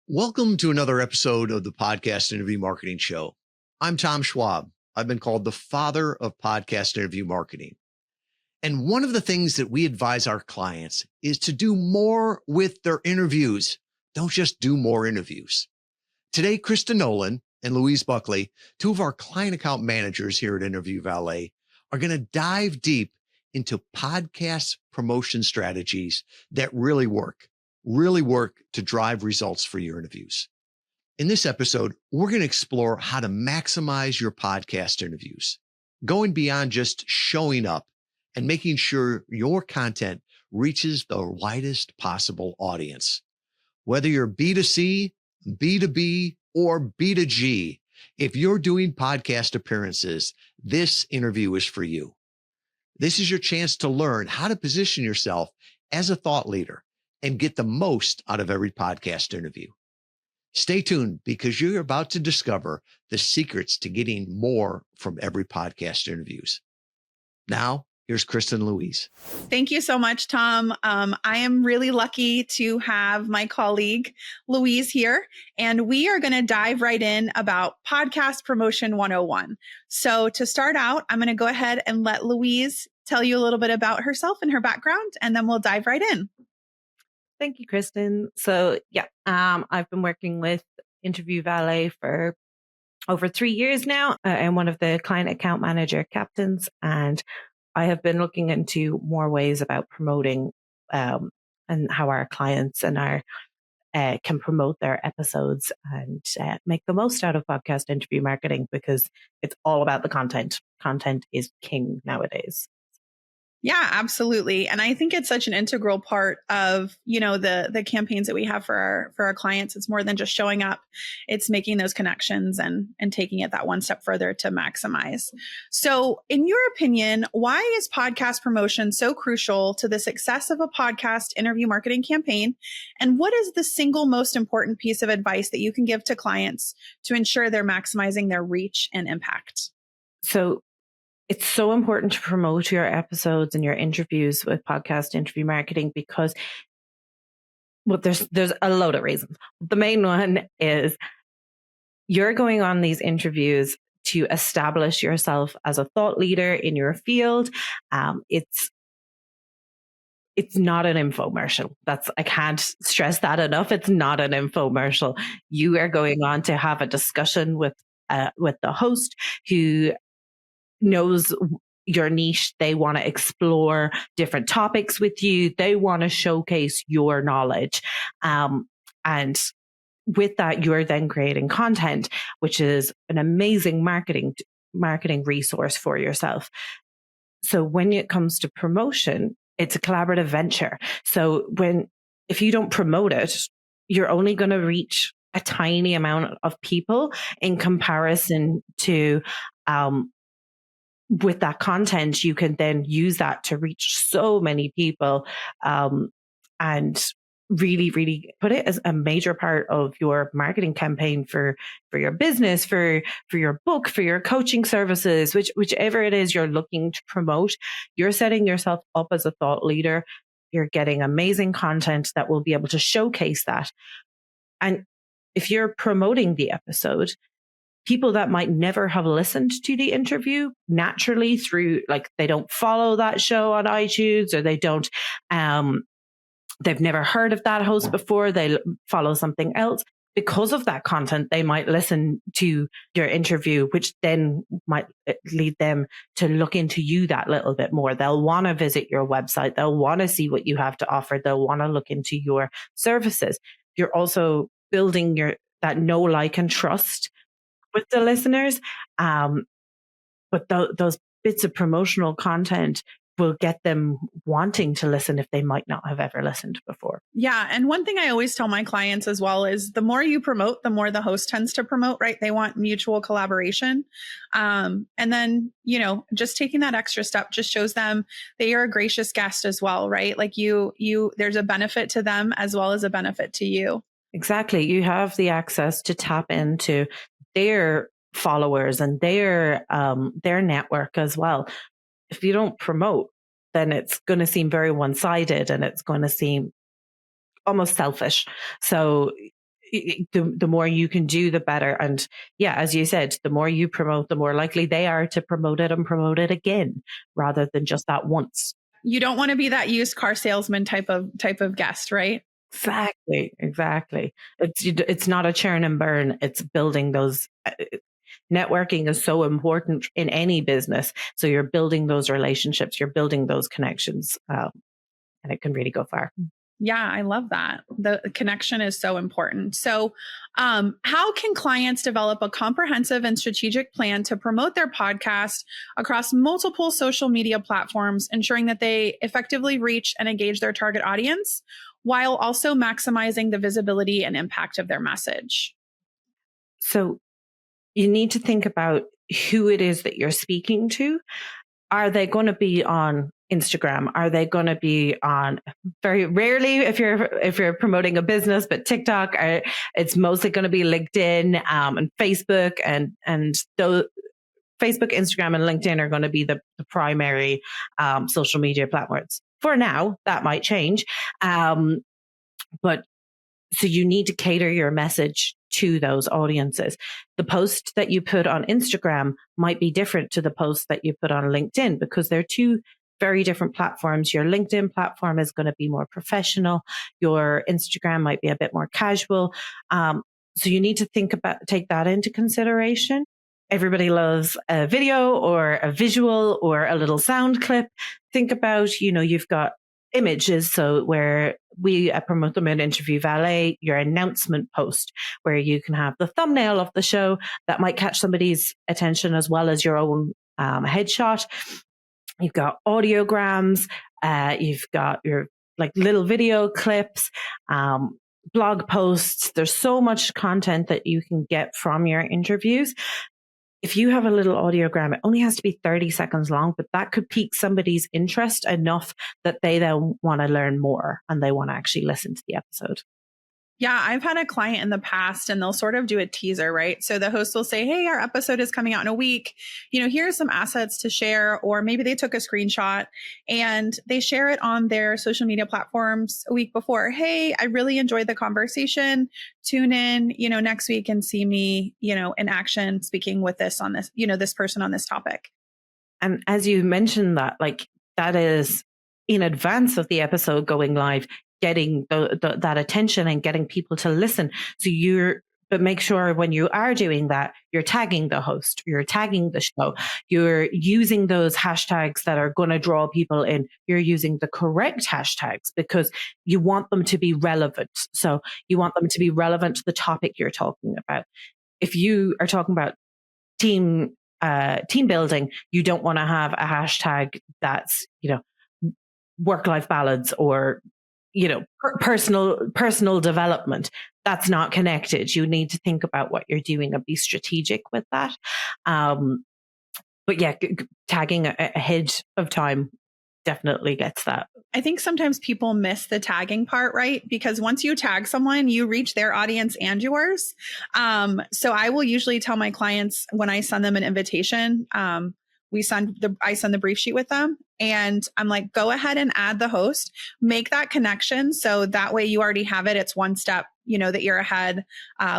Welcome to another episode of the Podcast Interview Marketing Show. I'm Tom Schwab. I've been called the father of podcast interview marketing. And one of the things that we advise our clients is to do more with their interviews. Don't just do more interviews. Today, Kristen Nolan and Louise Buckley, two of our client account managers here at Interview Valet, are going to dive deep into podcast promotion strategies that really work to drive results for your interviews. In this episode, we're going to explore how to maximize your podcast interviews, going beyond just showing up and making sure your content reaches the widest possible audience. Whether you're B2C, B2B, or B2G, if you're doing podcast appearances, this interview is for you. This is your chance to learn how to position yourself as a thought leader and get the most out of every podcast interview. Stay tuned because you're about to discover the secrets to getting more from every podcast interviews. Now, here's Kristen and Louise. Thank you so much, Tom. I am really lucky to have my colleague, Louise, here, and we are going to dive right in about Podcast Promotion 101. So to start out, I'm going to go ahead and let Louise tell you a little bit about herself and her background, and then we'll dive right in. Thank you, Kristen. So I've been working with Interview Valet for over 3 years now. I'm one of the client account manager captains, and I have been looking into more ways about promoting and how our clients and our can promote their episodes and make the most out of podcast interview marketing, because it's all about the content. Content is king nowadays. Yeah, absolutely. And I think it's such an integral part of, the campaigns that we have for our clients. It's more than just showing up. It's making those connections and taking it that one step further to maximize. So in your opinion, why is podcast promotion so crucial to the success of a podcast interview marketing campaign? And what is the single most important piece of advice that you can give to clients to ensure they're maximizing their reach and impact? So it's so important to promote your episodes and your interviews with podcast interview marketing because, there's a load of reasons. The main one is you're going on these interviews to establish yourself as a thought leader in your field. It's not an infomercial. I can't stress that enough. It's not an infomercial. You are going on to have a discussion with the host who knows your niche. They want to explore different topics with you. They want to showcase your knowledge. And with that, you're then creating content, which is an amazing marketing resource for yourself. So when it comes to promotion, it's a collaborative venture. So if you don't promote it, you're only going to reach a tiny amount of people in comparison to, with that content, you can then use that to reach so many people, and really, really put it as a major part of your marketing campaign for your business, for your book, for your coaching services, whichever it is you're looking to promote. You're setting yourself up as a thought leader. You're getting amazing content that will be able to showcase that. And if you're promoting the episode, people that might never have listened to the interview naturally through, they don't follow that show on iTunes, or they don't, they've never heard of that host before. They follow something else. Because of that content, they might listen to your interview, which then might lead them to look into you that little bit more. They'll want to visit your website. They'll want to see what you have to offer. They'll want to look into your services. You're also building that know, like, and trust with the listeners. But those bits of promotional content will get them wanting to listen if they might not have ever listened before. Yeah. And one thing I always tell my clients as well is the more you promote, the more the host tends to promote, right? They want mutual collaboration. And then, just taking that extra step just shows them that you're a gracious guest as well, right? Like there's a benefit to them as well as a benefit to you. Exactly. You have the access to tap into their followers and their network as well. If you don't promote, then it's going to seem very one-sided and it's going to seem almost selfish. So the more you can do, the better. And yeah, as you said, the more you promote, the more likely they are to promote it and promote it again, rather than just that once. You don't want to be that used car salesman type of guest, right? Exactly. It's not a churn and burn. It's building those. Networking is so important in any business. So you're building those relationships, you're building those connections, and it can really go far. Yeah, I love that. The connection is so important. So, how can clients develop a comprehensive and strategic plan to promote their podcast across multiple social media platforms, ensuring that they effectively reach and engage their target audience while also maximizing the visibility and impact of their message? So you need to think about who it is that you're speaking to. Are they going to be on Instagram? Are they going to be on, very rarely if you're promoting a business, but TikTok, it's mostly going to be LinkedIn and Facebook, and those Facebook, Instagram, and LinkedIn are going to be the primary social media platforms. For now, that might change. But so you need to cater your message to those audiences. The post that you put on Instagram might be different to the post that you put on LinkedIn, because they're two very different platforms. Your LinkedIn platform is going to be more professional. Your Instagram might be a bit more casual. So you need to take that into consideration. Everybody loves a video or a visual or a little sound clip. Think about, you've got images. So where we promote them in Interview Valet, your announcement post, where you can have the thumbnail of the show that might catch somebody's attention as well as your own headshot. You've got audiograms. You've got your little video clips, blog posts. There's so much content that you can get from your interviews. If you have a little audiogram, it only has to be 30 seconds long, but that could pique somebody's interest enough that they then want to learn more and they want to actually listen to the episode. Yeah, I've had a client in the past and they'll sort of do a teaser, right? So the host will say, hey, our episode is coming out in a week. Here's some assets to share. Or maybe they took a screenshot and they share it on their social media platforms a week before. Hey, I really enjoyed the conversation. Tune in, next week and see me, in action speaking with this person on this topic. And as you mentioned that is in advance of the episode going live, getting that attention and getting people to listen. But make sure when you are doing that, you're tagging the host, you're tagging the show, you're using those hashtags that are going to draw people in. You're using the correct hashtags because you want them to be relevant. So you want them to be relevant to the topic you're talking about. If you are talking about team building, you don't want to have a hashtag that's, work-life balance or personal development. That's not connected. You need to think about what you're doing and be strategic with that. But yeah, tagging ahead of time definitely gets that. I think sometimes people miss the tagging part, right? Because once you tag someone, you reach their audience and yours. So I will usually tell my clients when I send them an invitation, I send the brief sheet with them and I'm like, go ahead and add the host, make that connection. So that way you already have it. It's one step, that you're ahead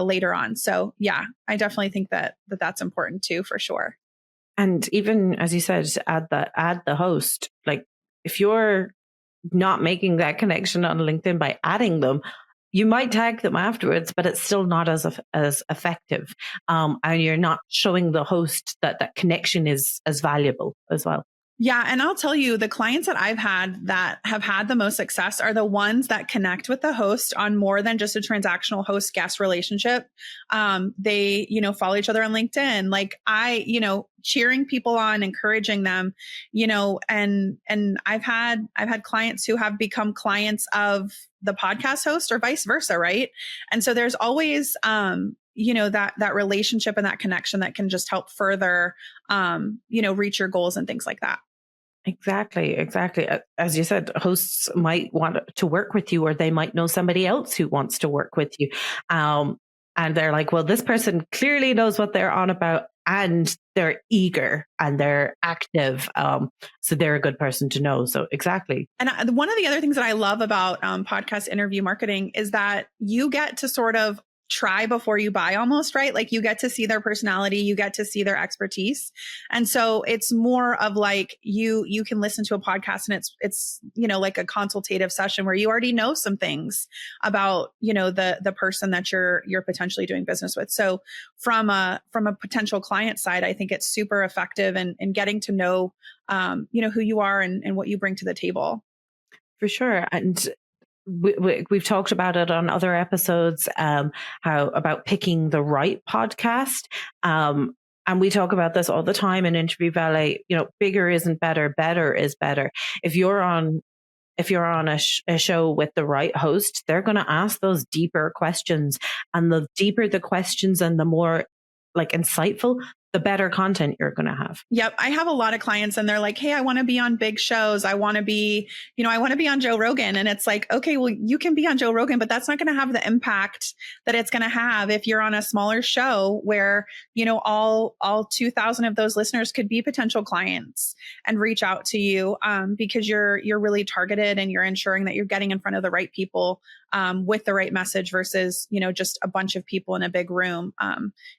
later on. So yeah, I definitely think that's important too, for sure. And even as you said, add the host. If you're not making that connection on LinkedIn by adding them, you might tag them afterwards, but it's still not as effective. And you're not showing the host that connection is as valuable as well. Yeah. And I'll tell you, the clients that I've had that have had the most success are the ones that connect with the host on more than just a transactional host guest relationship. They, follow each other on LinkedIn. Cheering people on, encouraging them, and I've had clients who have become clients of the podcast host or vice versa. Right. And so there's always, that relationship and that connection that can just help further, reach your goals and things like that. Exactly. As you said, hosts might want to work with you, or they might know somebody else who wants to work with you. And they're like, well, this person clearly knows what they're on about and they're eager and they're active. So they're a good person to know. So exactly. And one of the other things that I love about podcast interview marketing is that you get to sort of try before you buy almost, right? Like you get to see their personality, you get to see their expertise. And so it's more of like you can listen to a podcast and it's, you know, like a consultative session where you already know some things about, you know, the person that you're potentially doing business with. So from a potential client side, I think it's super effective in getting to know, you know, who you are and what you bring to the table. For sure. And we've talked about it on other episodes, how about picking the right podcast. And we talk about this all the time in Interview Valet. You know, bigger isn't better, better is better. If you're on a show with the right host, they're going to ask those deeper questions, and the deeper the questions and the more like insightful, the better content you're going to have. Yep. I have a lot of clients and they're like, hey, I want to be on big shows. I want to be, you know, I want to be on Joe Rogan. And it's like, okay, well, you can be on Joe Rogan, but that's not going to have the impact that it's going to have if you're on a smaller show where, you know, all 2,000 of those listeners could be potential clients and reach out to you, because you're really targeted and you're ensuring that you're getting in front of the right people, with the right message versus, you know, just a bunch of people in a big room.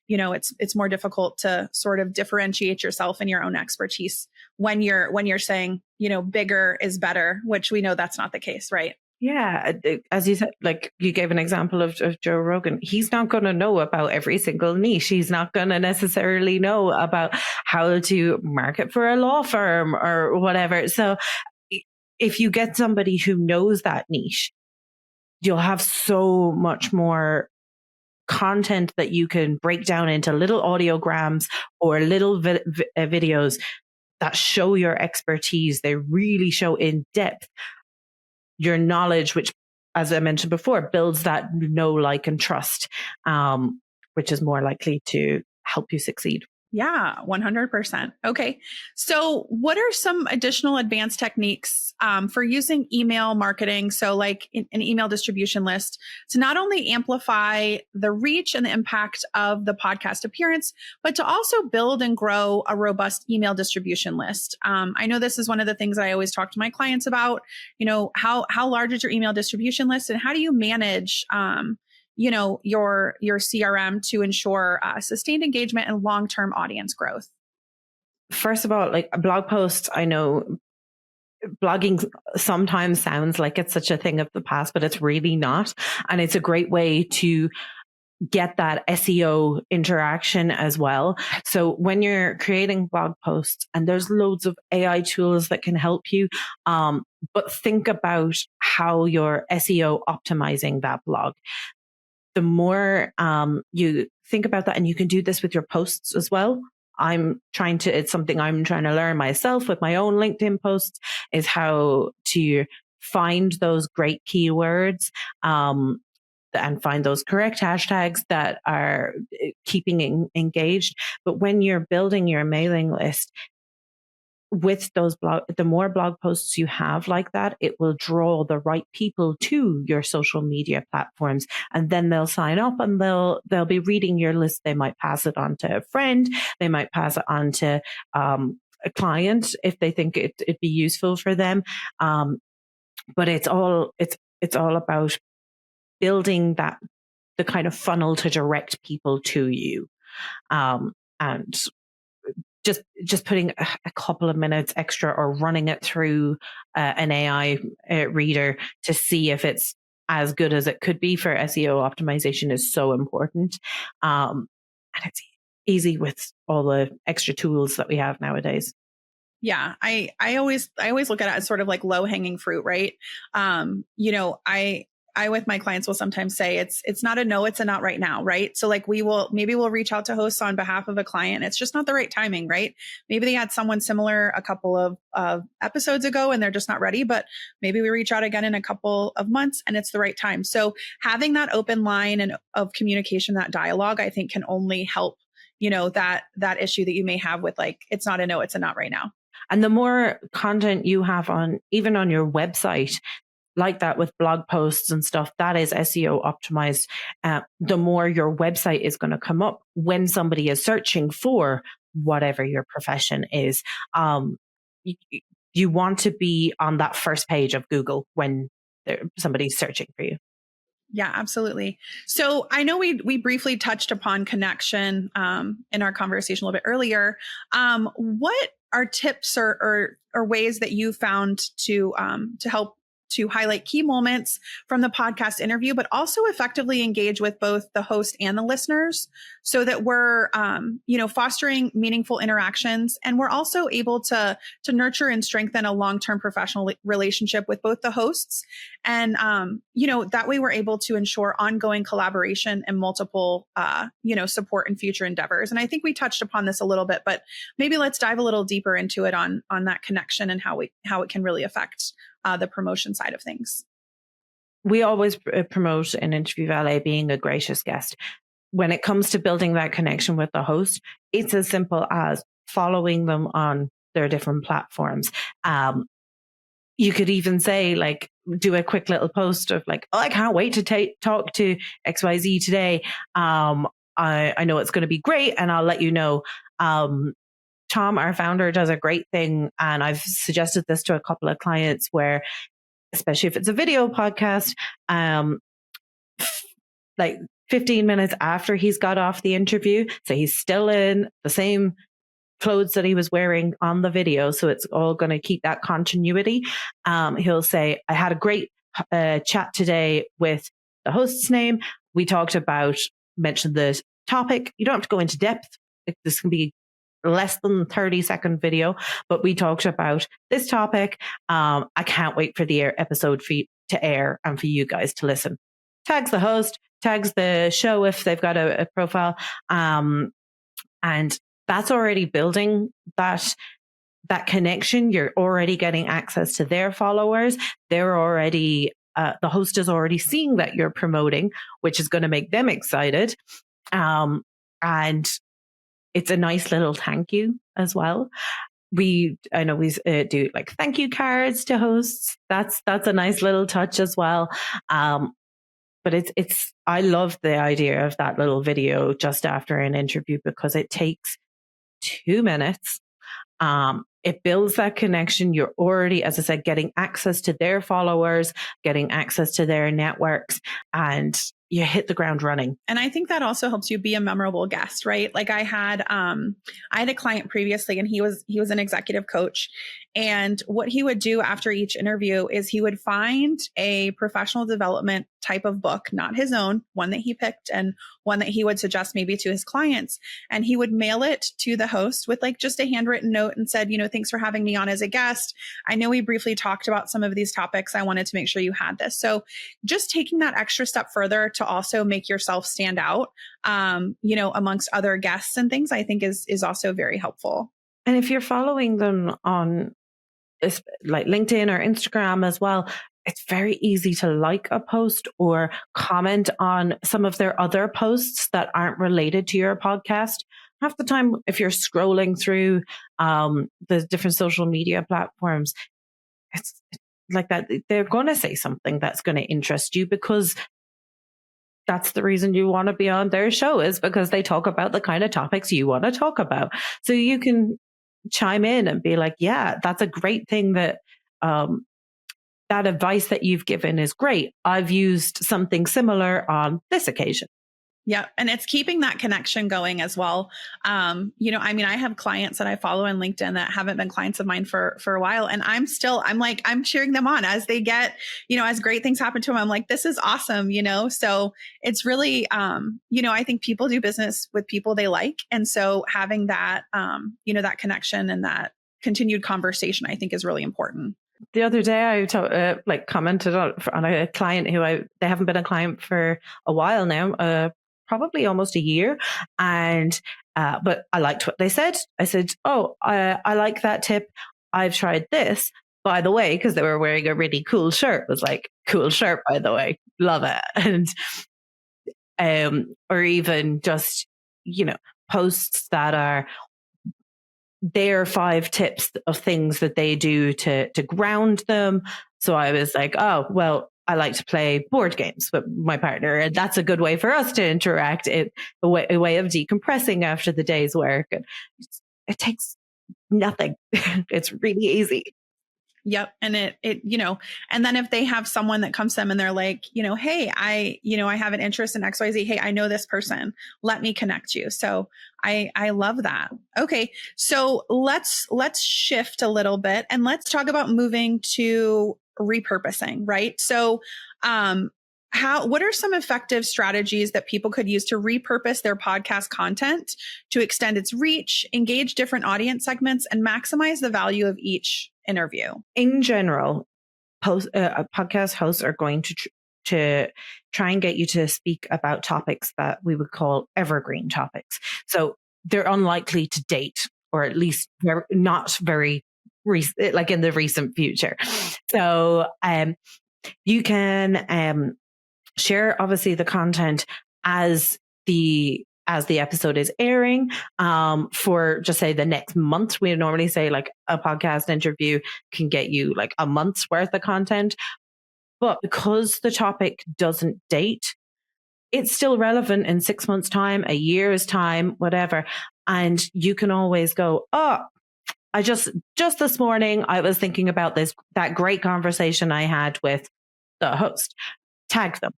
You know, it's more difficult to sort of differentiate yourself and your own expertise when you're saying, you know, bigger is better, which we know that's not the case, right? Yeah. As you said, like you gave an example of Joe Rogan. He's not going to know about every single niche. He's not going to necessarily know about how to market for a law firm or whatever. So if you get somebody who knows that niche, you'll have so much more content that you can break down into little audiograms or little videos that show your expertise. They really show in depth your knowledge, which, as I mentioned before, builds that know, like, and trust, which is more likely to help you succeed. Yeah, 100%. Okay. So what are some additional advanced techniques for using email marketing? So like an email distribution list to not only amplify the reach and the impact of the podcast appearance, but to also build and grow a robust email distribution list. I know this is one of the things I always talk to my clients about, you know, how large is your email distribution list and how do you manage, you know, your CRM to ensure sustained engagement and long-term audience growth? First of all, like a blog post, I know blogging sometimes sounds like it's such a thing of the past, but it's really not. And it's a great way to get that SEO interaction as well. So when you're creating blog posts, and there's loads of AI tools that can help you, but think about how you're SEO optimizing that blog. The more you think about that, and you can do this with your posts as well. It's something I'm trying to learn myself with my own LinkedIn posts, is how to find those great keywords, and find those correct hashtags that are keeping engaged. But when you're building your mailing list, with those the more blog posts you have like that, it will draw the right people to your social media platforms, and then they'll sign up and they'll be reading your list. They might pass it on to a friend. They might pass it on to a client if they think it'd be useful for them. But it's all about building the kind of funnel to direct people to you, and just putting a couple of minutes extra or running it through an AI reader to see if it's as good as it could be for SEO optimization is so important. And it's easy with all the extra tools that we have nowadays. Yeah, I always look at it as sort of like low hanging fruit, right? You know, I with my clients will sometimes say it's not a no, it's a not right now, right? So like we'll reach out to hosts on behalf of a client. It's just not the right timing, right? Maybe they had someone similar a couple of episodes ago and they're just not ready, but maybe we reach out again in a couple of months and it's the right time. So having that open line and of communication, that dialogue, I think can only help, you know, that issue that you may have with like, it's not a no, it's a not right now. And the more content you have even on your website, like that with blog posts and stuff, that is SEO optimized. The more your website is going to come up when somebody is searching for whatever your profession is. You want to be on that first page of Google when somebody's searching for you. Yeah, absolutely. So I know we briefly touched upon connection in our conversation a little bit earlier. What are tips or ways that you found to help to highlight key moments from the podcast interview, but also effectively engage with both the host and the listeners, so that we're fostering meaningful interactions, and we're also able to nurture and strengthen a long-term professional relationship with both the hosts, and that way we're able to ensure ongoing collaboration and multiple support in future endeavors. And I think we touched upon this a little bit, but maybe let's dive a little deeper into it on that connection and how it can really affect the promotion side of things. We always promote an Interview Valet being a gracious guest. When it comes to building that connection with the host, it's as simple as following them on their different platforms. You could even say, like, do a quick little post of like, oh, I can't wait to talk to XYZ today. I know it's going to be great, and I'll let you know. Tom, our founder, does a great thing, and I've suggested this to a couple of clients where, especially if it's a video podcast, like 15 minutes after he's got off the interview, so he's still in the same clothes that he was wearing on the video, so it's all going to keep that continuity. He'll say, I had a great chat today with the host's name. We talked about, mentioned the topic. You don't have to go into depth. This can be less than 30-second video, but we talked about this topic. I can't wait for the episode to air and for you guys to listen. Tags the host, tags the show if they've got a profile. And that's already building that connection. You're already getting access to their followers. They're already, the host is already seeing that you're promoting, which is going to make them excited. And it's a nice little thank you as well. I know we do like thank you cards to hosts. That's a nice little touch as well. But I love the idea of that little video just after an interview, because it takes 2 minutes. It builds that connection. You're already, as I said, getting access to their followers, getting access to their networks, and you hit the ground running. And I think that also helps you be a memorable guest, right? Like I had a client previously, and he was an executive coach. And what he would do after each interview is he would find a professional development type of book, not his own, one that he picked and one that he would suggest maybe to his clients. And he would mail it to the host with like just a handwritten note and said, thanks for having me on as a guest. I know we briefly talked about some of these topics. I wanted to make sure you had this. So just taking that extra step further to also make yourself stand out, amongst other guests and things, I think is also very helpful. And if you're following them on like LinkedIn or Instagram as well, it's very easy to like a post or comment on some of their other posts that aren't related to your podcast. Half the time, if you're scrolling through the different social media platforms, it's like that. They're going to say something that's going to interest you, because that's the reason you want to be on their show, is because they talk about the kind of topics you want to talk about. So you can chime in and be like, yeah, that's a great thing, that that advice that you've given is great. I've used something similar on this occasion. Yeah. And it's keeping that connection going as well. I have clients that I follow on LinkedIn that haven't been clients of mine for a while. And I'm cheering them on as they get, as great things happen to them. I'm like, this is awesome, so it's really, I think people do business with people they like. And so having that, that connection and that continued conversation, I think is really important. The other day I commented on a client who they haven't been a client for a while now, probably almost a year. And, but I liked what they said. I said, oh, I like that tip. I've tried this, by the way, because they were wearing a really cool shirt. It was like, cool shirt, by the way. Love it. And, or even just, posts that are their 5 tips of things that they do to ground them. So I was like, oh, well, I like to play board games with my partner, and that's a good way for us to interact. A way of decompressing after the day's work. It takes nothing. It's really easy. Yep. And and then if they have someone that comes to them and they're like, hey, I have an interest in XYZ. Hey, I know this person. Let me connect you. So I love that. Okay. So let's shift a little bit and let's talk about moving to repurposing, right? So, what are some effective strategies that people could use to repurpose their podcast content to extend its reach, engage different audience segments, and maximize the value of each interview? In general, podcast hosts are going to try and get you to speak about topics that we would call evergreen topics. So they're unlikely to date, or at least not very like in the recent future. So you can share obviously the content as the episode is airing for just say the next month. We normally say like a podcast interview can get you like a month's worth of content, but because the topic doesn't date, it's still relevant in 6 months time, a year's time, whatever. And you can always go, I just this morning I was thinking about that great conversation I had with the host. Tag them.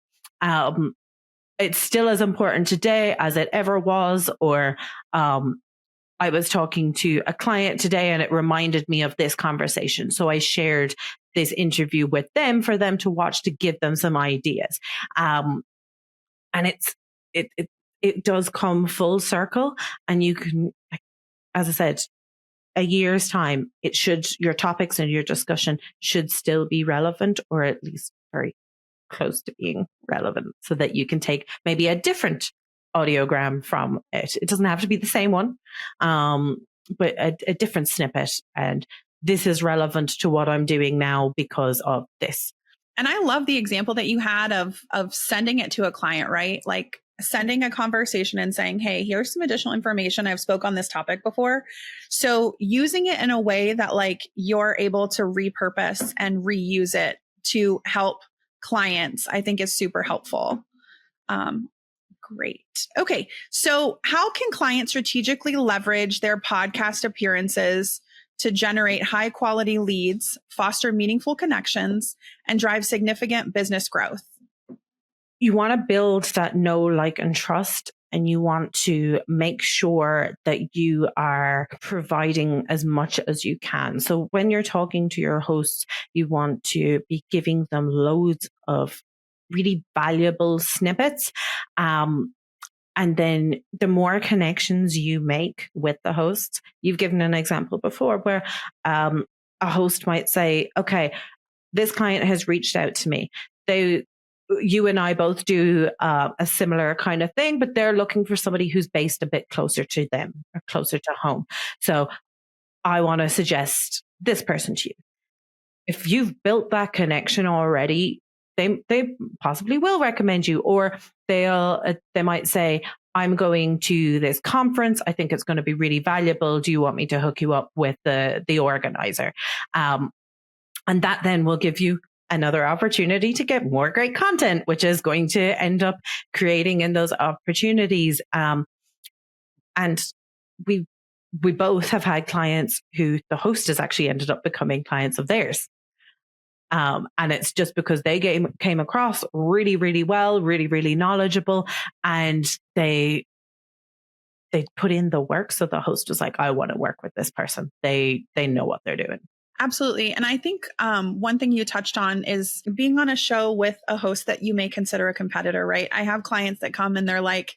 It's still as important today as it ever was. Or I was talking to a client today and it reminded me of this conversation. So I shared this interview with them for them to watch to give them some ideas. And it does come full circle, and you can, as I said, a year's time, your topics and your discussion should still be relevant, or at least very close to being relevant, so that you can take maybe a different audiogram from it. It doesn't have to be the same one, but a different snippet. And this is relevant to what I'm doing now because of this. And I love the example that you had of sending it to a client, right? Like sending a conversation and saying, hey, here's some additional information. I've spoke on this topic before. So using it in a way that like you're able to repurpose and reuse it to help clients, I think is super helpful. Great. Okay. So how can clients strategically leverage their podcast appearances to generate high quality leads, foster meaningful connections, and drive significant business growth? You want to build that know, like, and trust, and you want to make sure that you are providing as much as you can. So when you're talking to your hosts, you want to be giving them loads of really valuable snippets. And then the more connections you make with the hosts, you've given an example before where a host might say, okay, this client has reached out to me. You and I both do a similar kind of thing, but they're looking for somebody who's based a bit closer to them or closer to home. So I want to suggest this person to you. If you've built that connection already, they possibly will recommend you, or they might say, I'm going to this conference. I think it's going to be really valuable. Do you want me to hook you up with the organizer? And that then will give you another opportunity to get more great content, which is going to end up creating in those opportunities. And we both have had clients who the host has actually ended up becoming clients of theirs. And it's just because they came across really, really well, really, really knowledgeable, and they put in the work. So the host was like, I want to work with this person. They know what they're doing. Absolutely. And I think one thing you touched on is being on a show with a host that you may consider a competitor, right? I have clients that come and they're like,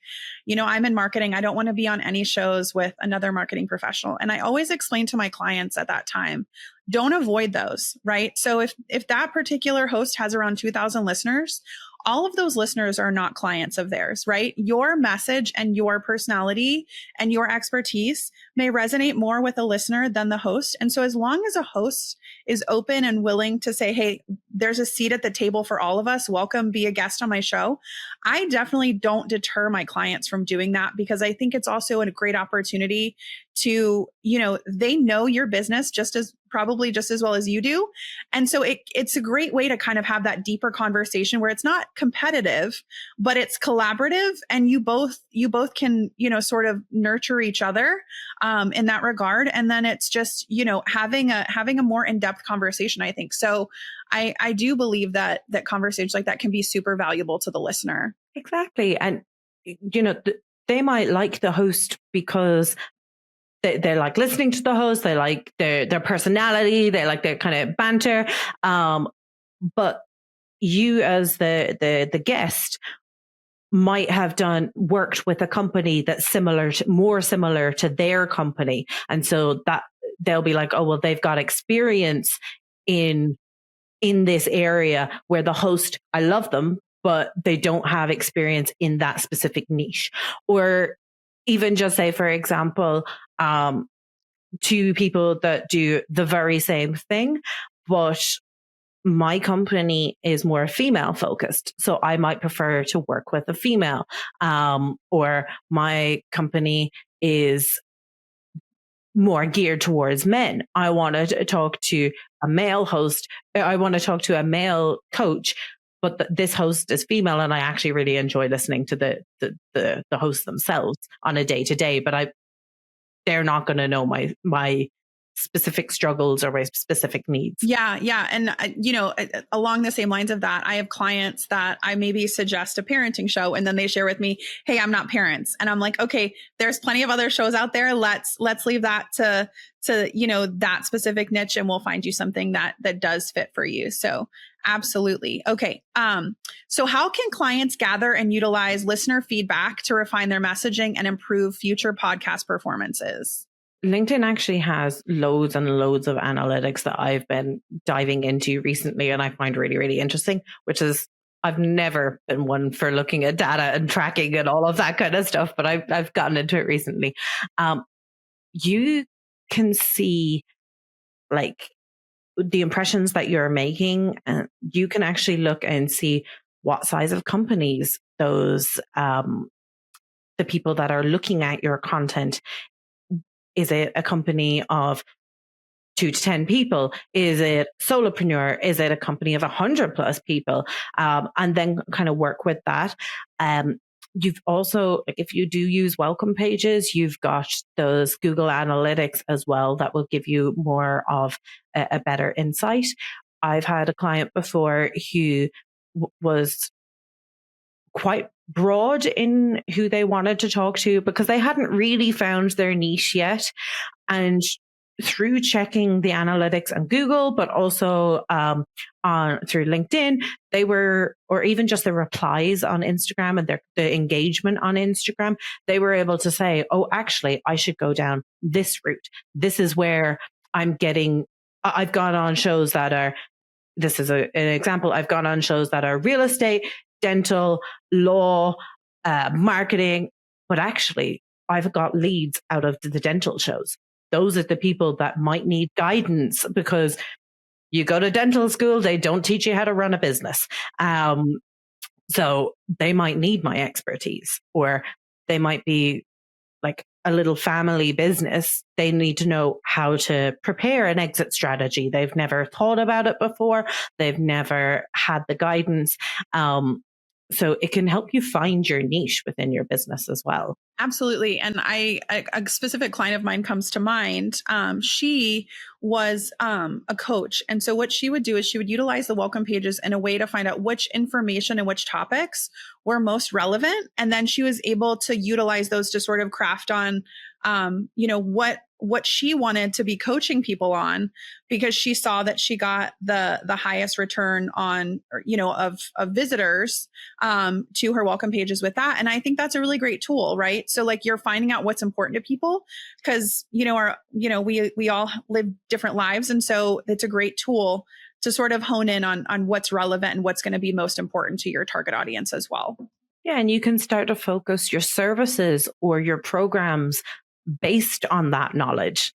I'm in marketing. I don't want to be on any shows with another marketing professional. And I always explain to my clients at that time, don't avoid those, right? So if that particular host has around 2,000 listeners, all of those listeners are not clients of theirs, right? Your message and your personality and your expertise may resonate more with a listener than the host. And so as long as a host is open and willing to say, hey, there's a seat at the table for all of us. Welcome, be a guest on my show. I definitely don't deter my clients from doing that, because I think it's also a great opportunity to, they know your business probably just as well as you do. And so it's a great way to kind of have that deeper conversation where it's not competitive, but it's collaborative, and you both can, sort of nurture each other in that regard. And then it's just, having a more in-depth conversation, I think. So I do believe that conversations like that can be super valuable to the listener. Exactly. And, they might like the host because they like listening to the host. They like their personality. They like their kind of banter. But you as the guest might have worked with a company that's more similar to their company. And so that they'll be like, oh, well, they've got experience in this area where the host, I love them, but they don't have experience in that specific niche. Or even just say, for example, two people that do the very same thing, but my company is more female focused. So I might prefer to work with a female, or my company is more geared towards men. I want to talk to a male host. I want to talk to a male coach, but this host is female, and I actually really enjoy listening to the hosts themselves on a day to day. But they're not going to know my specific struggles or my specific needs. Yeah. And, along the same lines of that, I have clients that I maybe suggest a parenting show, and then they share with me, hey, I'm not parents. And I'm like, okay, there's plenty of other shows out there. Let's leave that to that specific niche, and we'll find you something that does fit for you. So absolutely. Okay. So how can clients gather and utilize listener feedback to refine their messaging and improve future podcast performances? LinkedIn actually has loads and loads of analytics that I've been diving into recently, and I find really, really interesting, which is I've never been one for looking at data and tracking and all of that kind of stuff, but I've gotten into it recently. You can see like the impressions that you're making, and you can actually look and see what size of companies those the people that are looking at your content. Is it a company of 2 to 10 people? Is it solopreneur? Is it a company of 100+ people? And then kind of work with that. You've also, if you do use welcome pages, you've got those Google Analytics as well that will give you more of a better insight. I've had a client before who was quite broad in who they wanted to talk to because they hadn't really found their niche yet. And through checking the analytics on Google, but also through LinkedIn, they were, or even just the replies on Instagram and the engagement on Instagram, they were able to say, oh, actually, I should go down this route. This is where I've gone on shows that are, this is an example, I've gone on shows that are real estate, dental, law, marketing, but actually I've got leads out of the dental shows. Those are the people that might need guidance because you go to dental school, they don't teach you how to run a business. So they might need my expertise, or they might be like a little family business. They need to know how to prepare an exit strategy. They've never thought about it before. They've never had the guidance. So it can help you find your niche within your business as well. Absolutely. And a specific client of mine comes to mind. She was a coach. And so what she would do is she would utilize the welcome pages in a way to find out which information and which topics were most relevant. And then she was able to utilize those to sort of craft on, what she wanted to be coaching people on, because she saw that she got the highest return on, of visitors to her welcome pages with that. And I think that's a really great tool, right? So like you're finding out what's important to people because, we all live different lives. And so it's a great tool to sort of hone in on what's relevant and what's going to be most important to your target audience as well. Yeah. And you can start to focus your services or your programs based on that knowledge.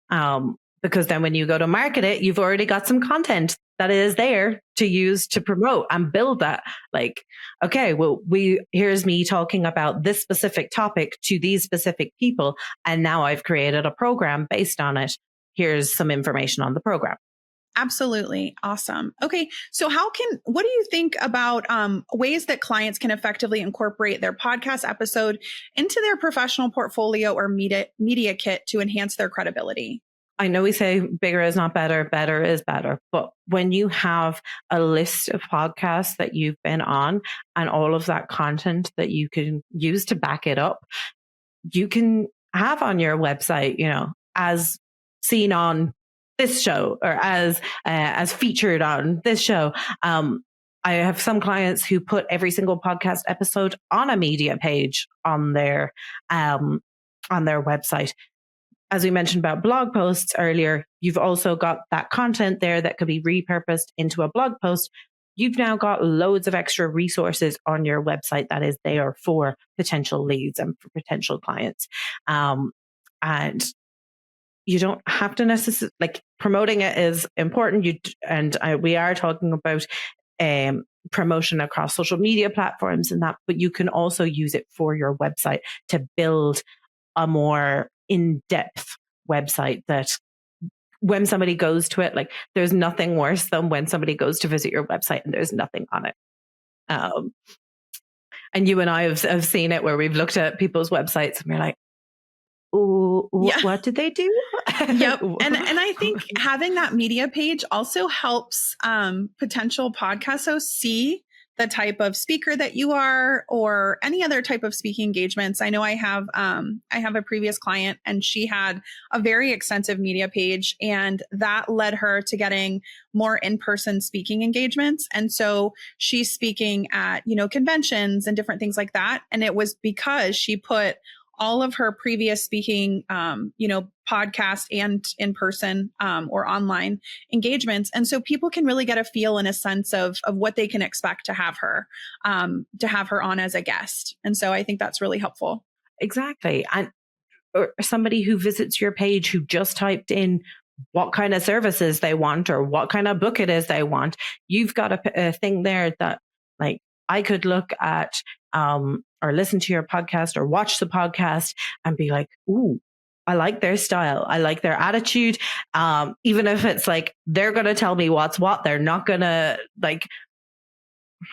Because then when you go to market it, you've already got some content that is there to use to promote and build that. Like, okay, well, here's me talking about this specific topic to these specific people. And now I've created a program based on it. Here's some information on the program. Absolutely. Awesome. Okay. So what do you think about ways that clients can effectively incorporate their podcast episode into their professional portfolio or media kit to enhance their credibility? I know we say bigger is not better, better is better. But when you have a list of podcasts that you've been on and all of that content that you can use to back it up, you can have on your website, as seen on this show or as featured on this show. I have some clients who put every single podcast episode on a media page on their website. As we mentioned about blog posts earlier, you've also got that content there that could be repurposed into a blog post. You've now got loads of extra resources on your website that is there for potential leads and for potential clients. And you don't have to necessarily, promoting it is important. We are talking about promotion across social media platforms and that, but you can also use it for your website to build a more in-depth website that when somebody goes to it, there's nothing worse than when somebody goes to visit your website and there's nothing on it. And you and I have seen it where we've looked at people's websites and we're like, oh, what did they do? Yep. And I think having that media page also helps potential podcast hosts see the type of speaker that you are or any other type of speaking engagements. I know I have a previous client and she had a very extensive media page and that led her to getting more in-person speaking engagements. And so she's speaking at, conventions and different things like that. And it was because she put all of her previous speaking, podcast and in-person or online engagements. And so people can really get a feel and a sense of what they can expect to have her on as a guest. And so I think that's really helpful. Exactly. And or somebody who visits your page who just typed in what kind of services they want or what kind of book it is they want, you've got a thing there that I could look at or listen to your podcast or watch the podcast and be like, ooh, I like their style. I like their attitude. Even if it's they're going to tell me what's what, they're not going to I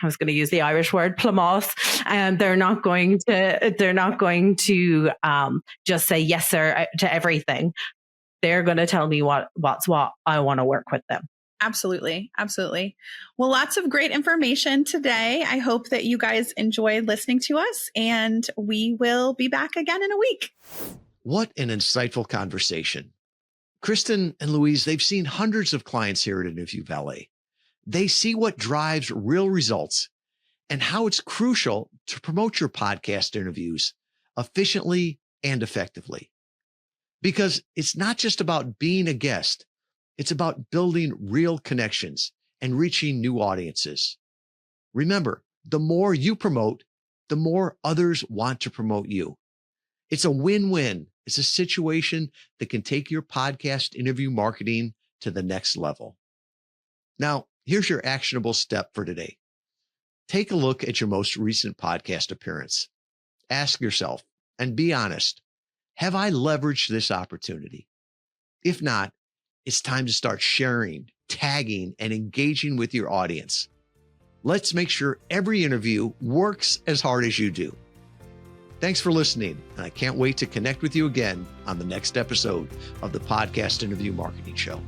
was going to use the Irish word plumos, and they're not going to just say yes, sir, to everything. They're going to tell me what's what. I want to work with them. Absolutely. Absolutely. Well, lots of great information today. I hope that you guys enjoyed listening to us, and we will be back again in a week. What an insightful conversation. Kristen and Louise, they've seen hundreds of clients here at Interview Valet. They see what drives real results and how it's crucial to promote your podcast interviews efficiently and effectively. Because it's not just about being a guest. It's about building real connections and reaching new audiences. Remember, the more you promote, the more others want to promote you. It's a win-win. It's a situation that can take your podcast interview marketing to the next level. Now, here's your actionable step for today. Take a look at your most recent podcast appearance. Ask yourself, and be honest, have I leveraged this opportunity? If not, it's time to start sharing, tagging, and engaging with your audience. Let's make sure every interview works as hard as you do. Thanks for listening, and I can't wait to connect with you again on the next episode of the Podcast Interview Marketing Show.